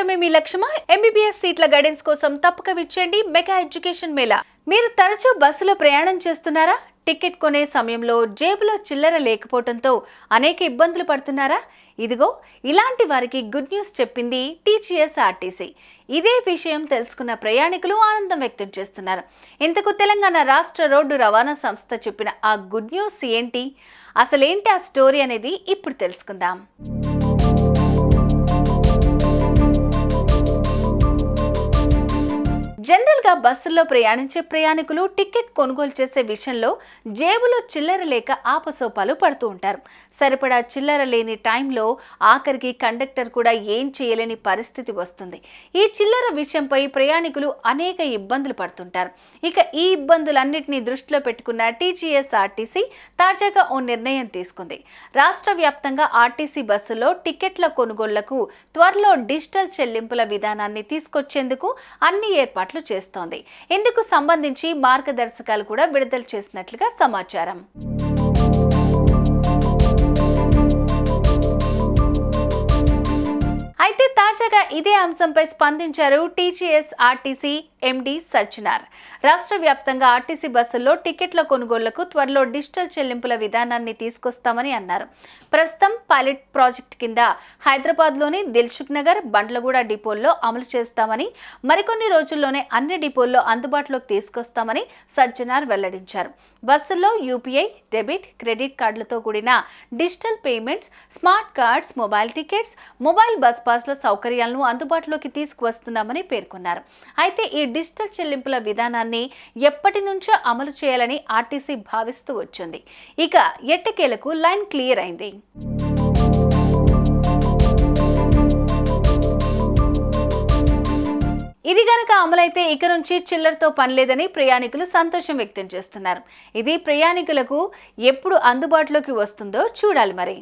సాధించడమే మీ లక్ష్యమా? ఎంబీబీఎస్ సీట్ల గైడెన్స్ కోసం తప్పక విచ్చేయండి మెగా ఎడ్యుకేషన్ మేళా. మీరు తరచూ బస్సులో ప్రయాణం చేస్తున్నారా? టికెట్ కొనే సమయంలో జేబులో చిల్లర లేకపోవడంతో అనేక ఇబ్బందులు పడుతున్నారా? ఇదిగో ఇలాంటి వారికి గుడ్ న్యూస్ చెప్పింది టీజీఎస్ఆర్టీసీ. ఇదే విషయం తెలుసుకున్న ప్రయాణికులు ఆనందం వ్యక్తం చేస్తున్నారు. ఇంతకు తెలంగాణ రాష్ట్ర రోడ్డు రవాణా సంస్థ చెప్పిన ఆ గుడ్ న్యూస్ ఏంటి? అసలేంటి ఆ స్టోరీ అనేది ఇప్పుడు తెలుసుకుందాం. జనరల్ గా బస్సుల్లో ప్రయాణించే ప్రయాణికులు టికెట్ కొనుగోలు చేసే విషయంలో జేబులో చిల్లర లేక ఆపసోపాలు పడుతూ ఉంటారు. సరిపడా చిల్లర లేని టైంలో ఆఖరికి కండక్టర్ కూడా ఏం చేయలేని పరిస్థితి వస్తుంది. ఈ చిల్లర విషయంపై ప్రయాణికులు అనేక ఇబ్బందులు పడుతుంటారు. ఇక ఈ ఇబ్బందులన్నింటినీ దృష్టిలో పెట్టుకున్న టీజీఎస్ఆర్టీసీ తాజాగా ఓ నిర్ణయం తీసుకుంది. రాష్ట్ర వ్యాప్తంగా ఆర్టీసీ బస్సులో టికెట్ల కొనుగోళ్లకు త్వరలో డిజిటల్ చెల్లింపుల విధానాన్ని తీసుకొచ్చేందుకు అన్ని ఏర్పాట్లు చేస్తోంది. ఇందుకు సంబంధించి మార్గదర్శకాలు కూడా విడుదల చేసినట్లుగా సమాచారం. అయితే తాజాగా ఇదే అంశంపై స్పందించారు టీజీఎస్ఆర్టీసీ ఎండీ సజ్జనార్. రాష్ట్ర వ్యాప్తంగా ఆర్టీసీ బస్సుల్లో టికెట్ల కొనుగోళ్లకు త్వరలో డిజిటల్ చెల్లింపుల విధానాన్ని తీసుకొస్తామని అన్నారు. ప్రస్తుతం పైలట్ ప్రాజెక్ట్ కింద హైదరాబాద్లోని దిల్సుఖ్ నగర్, బండ్లగూడ డిపోల్లో అమలు చేస్తామని, మరికొన్ని రోజుల్లోనే అన్ని డిపోల్లో అందుబాటులోకి తీసుకొస్తామని సజ్జనార్ వెల్లడించారు. బస్సుల్లో యూపీఐ, డెబిట్, క్రెడిట్ కార్డులతో కూడిన digital payments, smart cards, mobile tickets, mobile bus పాస్ల సౌకర్యాలను అందుబాటులోకి తీసుకువస్తున్నామని పేర్కొన్నారు. అయితే ఈ డిజిటల్ చెల్లింపుల విధానాన్ని ఎప్పటి నుంచో అమలు చేయాలని ఆర్టీసీ భావిస్తూ వచ్చింది. ఇక ఎట్టకేలకు లైన్ క్లియర్ అయింది. ఇది గనక అమలైతే ఇక నుంచి చిల్లరతో పనిలేదని ప్రయాణికులు సంతోషం వ్యక్తం చేస్తున్నారు. ఇది ప్రయాణికులకు ఎప్పుడు అందుబాటులోకి వస్తుందో చూడాలి మరి.